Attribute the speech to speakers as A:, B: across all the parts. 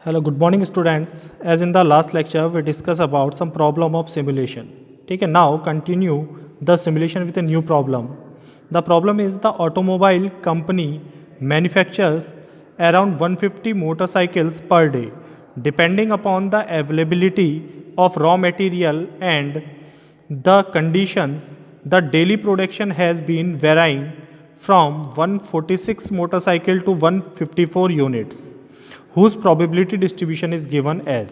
A: Hello, good morning students. As in the last lecture, we discussed about some problem of simulation. Okay, now continue the simulation with a new problem. The problem is the automobile company manufactures around 150 motorcycles per day. Depending upon the availability of raw material and the conditions, the daily production has been varying from 146 motorcycle to 154 units. Whose probability distribution is given as.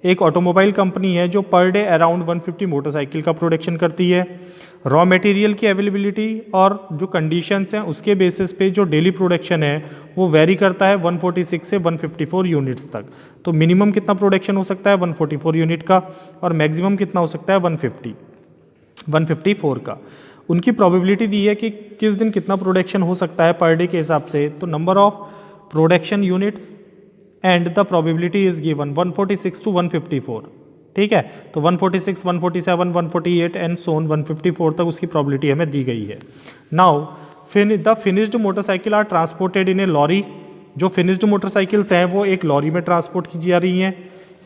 A: एक automobile company है जो per day around 150 motorcycle का production करती है। Raw material की availability और जो conditions हैं उसके बेसिस पे जो डेली प्रोडक्शन है वो वेरी करता है 146 से 154 यूनिट्स तक। तो मिनिमम कितना प्रोडक्शन हो सकता है 144 यूनिट का और मैक्सिमम कितना हो सकता है 154 का। उनकी प्रोबेबिलिटी दी है कि किस दिन कितना प्रोडक्शन हो सकता है पर डे के हिसाब से। तो number of production units and the probability is given 146 to 154। ठीक है, तो 146, 147, 148 एंड सोन 154 तक उसकी प्रोबेबिलिटी हमें दी गई है। Now the finished motorcycle are transported in a lorry. जो फिनिश्ड मोटरसाइकिल्स हैं वो एक लॉरी में ट्रांसपोर्ट की जा रही हैं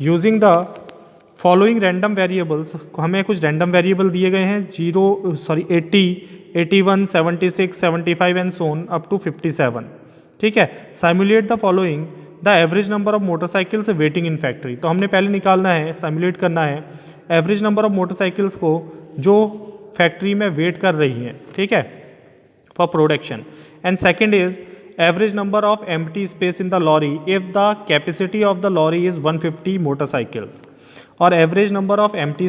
A: using the following random variables. हमें कुछ रैंडम वेरिएबल दिए गए हैं 80, 81, 76, 75 एंड सोन अप टू 57। ठीक है, simulate the following the average number of motorcycles waiting in factory. तो हमने पहले निकालना है, साइमुलेट करना है एवरेज नंबर ऑफ मोटरसाइकिल्स को जो फैक्ट्री में वेट कर रही हैं। ठीक है, for production. And second is average number of empty space in the lorry if the capacity of the lorry is 150 motorcycles. और average number of empty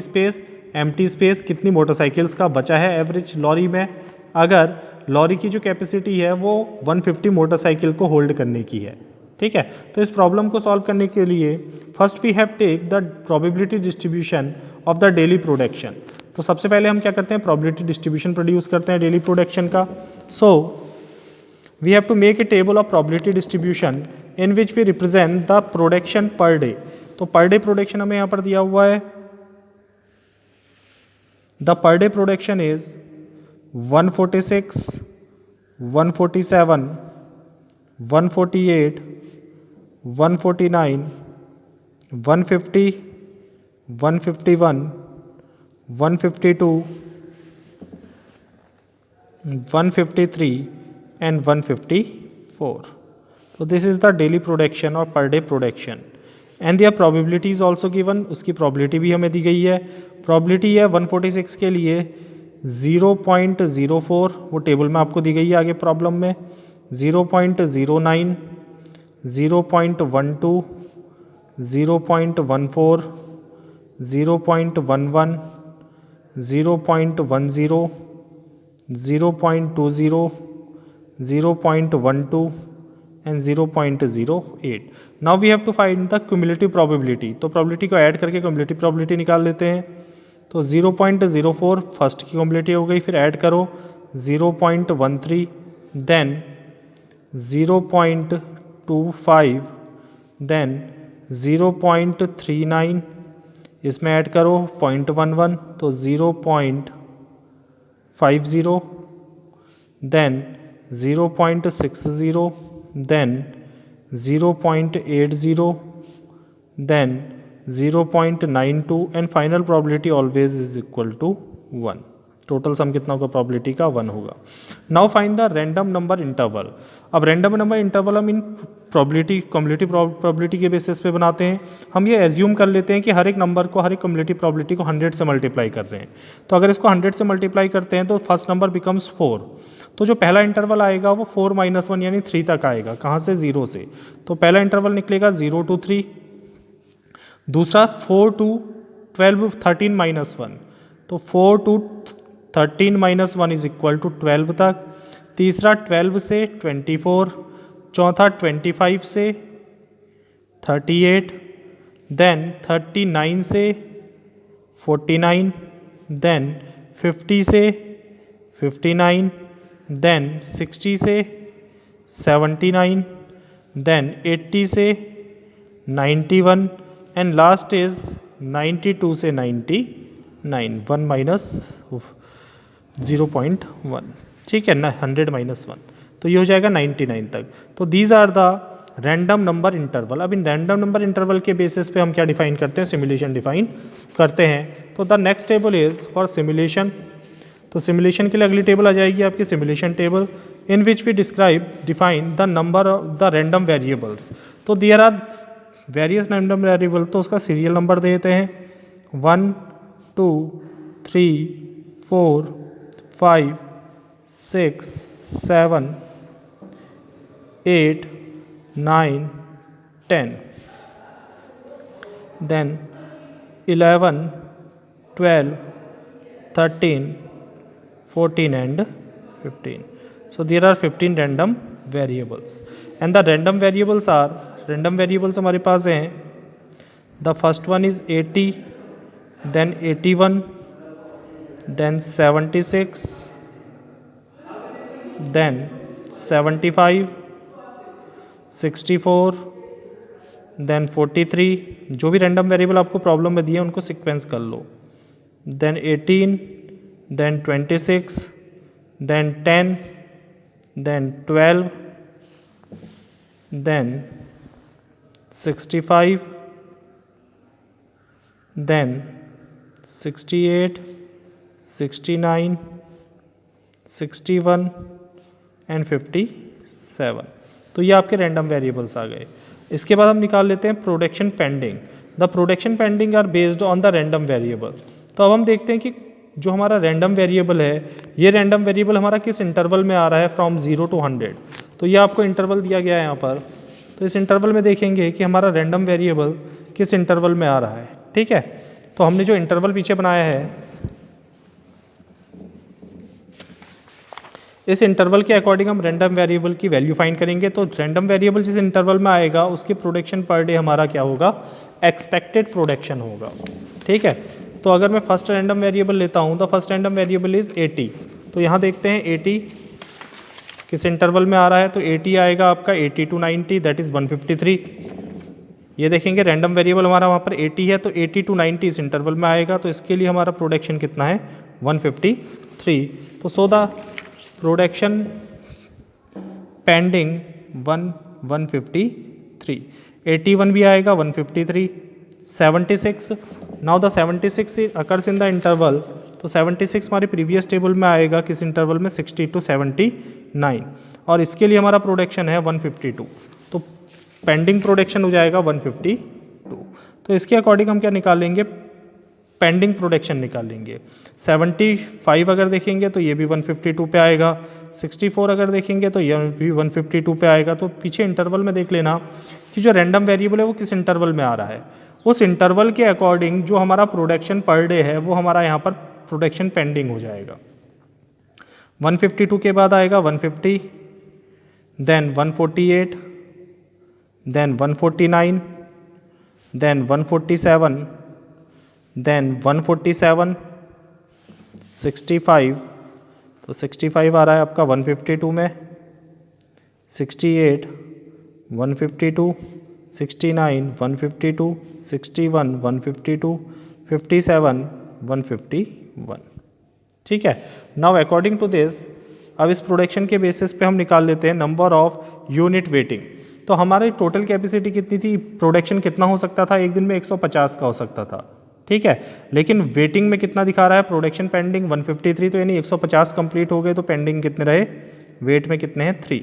A: space कितनी मोटरसाइकिल्स का बचा है एवरेज लॉरी में, अगर लॉरी की जो कैपेसिटी है वो 150 मोटरसाइकिल को होल्ड करने की है। ठीक है, तो इस प्रॉब्लम को सॉल्व करने के लिए first we have take the probability distribution of the daily production. तो सबसे पहले हम क्या करते हैं, प्रोबेबिलिटी डिस्ट्रीब्यूशन प्रोड्यूस करते हैं डेली प्रोडक्शन का। So we have to make a table of probability distribution in which we represent the production per day. तो पर डे प्रोडक्शन हमें यहाँ पर दिया हुआ है। The per day production is 146, 147, 148, 149, 150, 151, 152, 153 and 154. So this is the daily production or per day production and their probability is also given। उसकी probability भी हमें दी गई है। probability है 146 के लिए 0.04, वो टेबल में आपको दी गई है आगे प्रॉब्लम में। 0.09, 0.12, 0.14, 0.11, 0.10, 0.20, 0.12 and 0.08। Now we have to find the cumulative probability। तो probability को ऐड करके cumulative probability निकाल लेते हैं। तो 0.04 फर्स्ट की probability हो गई, फिर ऐड करो 0.13, देन 0.25, देन 0.39, इसमें ऐड करो 0.11 तो 0.50, then 0.60, then 0.80, then 0.92 and final probability always is equal to 1। Total sum कितना होगा प्रोबेबिलिटी का 1 होगा। Now find the random number interval. अब रैंडम नंबर इंटरवल हम इन प्रोबेबिलिटी कम्युलेटिव प्रोबेबिलिटी के बेसिस पे बनाते हैं। हम ये एज्यूम कर लेते हैं कि हर एक नंबर को, हर एक कम्युलेटिव प्रोबेबिलिटी को 100 से मल्टीप्लाई कर रहे हैं। तो अगर इसको 100 से मल्टीप्लाई करते हैं तो फर्स्ट नंबर बिकम्स 4। तो जो पहला इंटरवल आएगा वो 4 - 1 यानी 3 तक आएगा। कहाँ से, 0 से। तो पहला इंटरवल निकलेगा 0 to 3, दूसरा 4 to 12, 13 - 1, तो 4 to 13 - 1 इज इक्वल टू 12 तक। तीसरा 12 से 24, चौथा 25 से 38, देन 39 से 49, देन 50 से 59, देन 60 से 79, देन 80 से 91 एंड लास्ट इज 92 से 99, 1 - 0.1। ठीक है ना, 100 - 1 तो ये हो जाएगा 99 तक। तो these are the random number interval. अब इन रैंडम नंबर इंटरवल के बेसिस पे हम क्या डिफाइन करते हैं, सिमुलेशन डिफाइन करते हैं। तो the next table is for simulation. तो सिमुलेशन के लिए अगली टेबल आ जाएगी आपकी simulation table, in which we define the number of the random variables. तो there are various random variable, तो उसका सीरियल नंबर देते हैं 1 2 3 4 5 6 7 8 9 10, then 11 12 13 14 and 15. So there are 15 random variables and the random variables are, random variables हमारे पास हैं, the first one is 80, then 81, then 76, then 75, 64, then 43, जो भी random variable आपको problem में दिए उनको सीक्वेंस कर लो, then 18, then 26, then 10, then 12, then 65, then 68, 69, 61 and 57। तो ये आपके रैंडम वेरिएबल्स आ गए। इसके बाद हम निकाल लेते हैं production pending. The production pending are based on the random variable. तो अब हम देखते हैं कि जो हमारा रैंडम वेरिएबल है, ये रैंडम वेरिएबल हमारा किस इंटरवल में आ रहा है, फ्रॉम 0 to 100। तो ये आपको इंटरवल दिया गया है यहाँ पर। तो इस इंटरवल में देखेंगे कि हमारा रैंडम वेरिएबल किस इंटरवल में आ रहा है। ठीक है, तो हमने जो इंटरवल पीछे बनाया है, इस इंटरवल के अकॉर्डिंग हम रैंडम वेरिएबल की वैल्यू फाइंड करेंगे। तो रैंडम वेरिएबल जिस इंटरवल में आएगा उसकी प्रोडक्शन पर डे हमारा क्या होगा, एक्सपेक्टेड प्रोडक्शन होगा। ठीक है, तो अगर मैं फर्स्ट रैंडम वेरिएबल लेता हूँ, the first random variable is 80। तो यहाँ देखते हैं 80 किस इंटरवल में आ रहा है। तो 80 आएगा आपका 80 to 90, दैट इज़ 153। ये देखेंगे रैंडम वेरिएबल हमारा वहाँ पर 80 है, तो 80 to 90 इस इंटरवल में आएगा। तो इसके लिए हमारा प्रोडक्शन कितना है, 153। तो सो द प्रोडक्शन पेंडिंग 153, 81 भी आएगा 153, 76। Now the 76 occurs in the interval. तो 76 हमारे प्रीवियस टेबल में आएगा किस इंटरवल में, 60 to 79, और इसके लिए हमारा प्रोडक्शन है 152। तो पेंडिंग प्रोडक्शन हो जाएगा 152। तो इसके अकॉर्डिंग हम क्या निकालेंगे, पेंडिंग प्रोडक्शन निकालेंगे। 75 अगर देखेंगे तो ये भी 152 पे आएगा, 64 अगर देखेंगे तो ये भी 152 पे आएगा। तो पीछे इंटरवल में देख लेना कि जो रैंडम वेरिएबल है वो किस इंटरवल में आ रहा है, उस इंटरवल के अकॉर्डिंग जो हमारा प्रोडक्शन पर डे है वो हमारा यहाँ पर प्रोडक्शन पेंडिंग हो जाएगा। 152 के बाद आएगा 150, देन 148, देन 149, देन 147, देन 147, 65। तो 65 आ रहा है आपका 152 में, 68, 152, 69, 152, 61, 152, 57, 151। ठीक है, नाउ अकॉर्डिंग टू दिस, अब इस प्रोडक्शन के बेसिस पे हम निकाल लेते हैं नंबर ऑफ यूनिट वेटिंग। तो हमारी टोटल कैपेसिटी कितनी थी, प्रोडक्शन कितना हो सकता था एक दिन में, 150 का हो सकता था। ठीक है, लेकिन वेटिंग में कितना दिखा रहा है, प्रोडक्शन पेंडिंग 153। तो यानी 150 कंप्लीट हो गए, तो पेंडिंग कितने रहे, वेट में कितने हैं 3।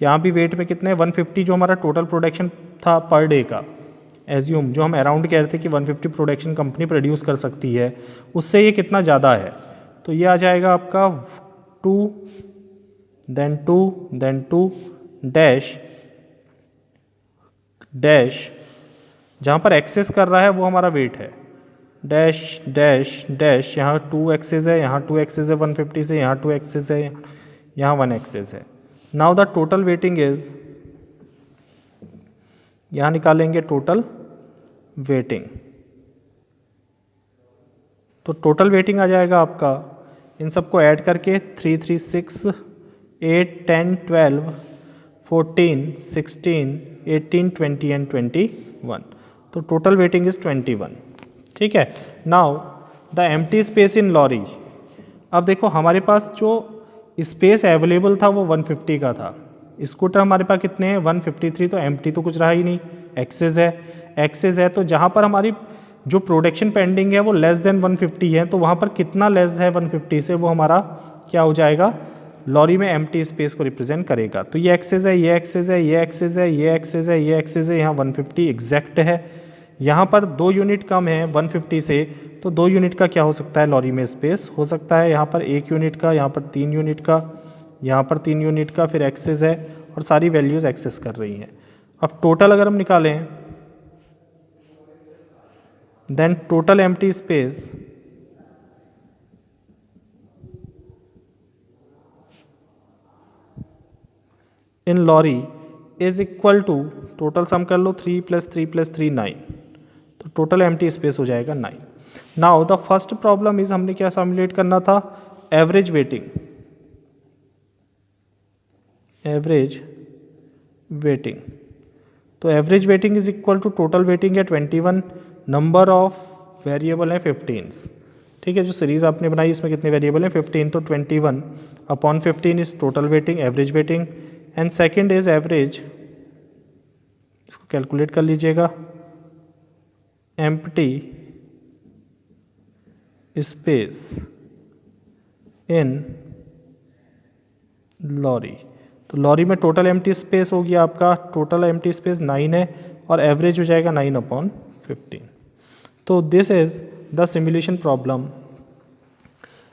A: यहाँ भी वेट में कितने हैं 150, जो हमारा टोटल प्रोडक्शन था पर डे का, एज्यूम जो हम अराउंड कह रहे थे कि 150 प्रोडक्शन कंपनी प्रोड्यूस कर सकती है, उससे ये कितना ज़्यादा है। तो ये आ जाएगा आपका 2, देन 2, देन 2 डैश डैश, जहाँ पर एक्सेस कर रहा है वो हमारा वेट है, डैश डैश डैश, यहाँ 2 एक्सेस है, यहाँ 2 एक्सेस है 150 से, यहाँ 2 एक्सेस है, यहाँ 1 एक्सेस है। Now the total waiting is, यहाँ निकालेंगे टोटल वेटिंग। तो टोटल वेटिंग आ जाएगा आपका, इन सबको ऐड करके 3, 3, 6, 8, 10, 12, 14, 16, 18, 20 एंड 21। तो टोटल वेटिंग इज 21। ठीक है, now the empty space in lorry. अब देखो हमारे पास जो स्पेस अवेलेबल था वो 150 का था। स्कूटर हमारे पास कितने हैं 153, तो एम्प्टी तो कुछ रहा ही नहीं, एक्सेस है तो जहाँ पर हमारी जो प्रोडक्शन पेंडिंग है वो लेस देन 150 है, तो वहाँ पर कितना लेस है 150 से, वो हमारा क्या हो जाएगा, लॉरी में एम्प्टी स्पेस को रिप्रेजेंट करेगा। तो ये एक्सेस है, ये एक्सेस है, ये एक्सेस है, ये एक्सेस है, ये एक्सेस है, यहाँ 150 एग्जैक्ट है। यहाँ पर 2 यूनिट कम है 150 से, तो 2 यूनिट का क्या हो सकता है लॉरी में स्पेस हो सकता है, यहाँ पर 1 यूनिट का, यहाँ पर 3 यूनिट का, यहाँ पर 3 यूनिट का, फिर एक्सेस है और सारी वैल्यूज़ एक्सेस कर रही हैं। अब टोटल अगर हम निकालें, then total empty space in lorry is equal to, total sum कर लो 3 + 3 + 3 9, तो टोटल एम्प्टी स्पेस हो जाएगा 9। Now the first problem is, हमने क्या सिमुलेट करना था, एवरेज वेटिंग, तो average waiting is equal to total waiting है 21, नंबर ऑफ वेरिएबल है 15। ठीक है, जो सीरीज आपने बनाई इसमें कितने वेरिएबल हैं 15, तो 21/15 is total waiting, average waiting, and second is average, इसको कैलकुलेट कर लीजिएगा, एम्प्टी स्पेस इन लॉरी। तो लॉरी में टोटल एम्प्टी स्पेस हो गया आपका, टोटल एम्प्टी स्पेस 9 है और एवरेज हो जाएगा 9/15। तो this is the simulation problem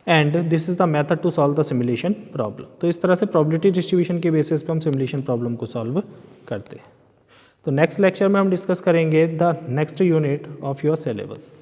A: and this is the method to solve the simulation problem. तो इस तरह से प्रोबेबिलिटी डिस्ट्रीब्यूशन के बेसिस पे हम सिमुलेशन प्रॉब्लम को सॉल्व करते हैं। तो नेक्स्ट लेक्चर में हम डिस्कस करेंगे the next unit of your syllabus.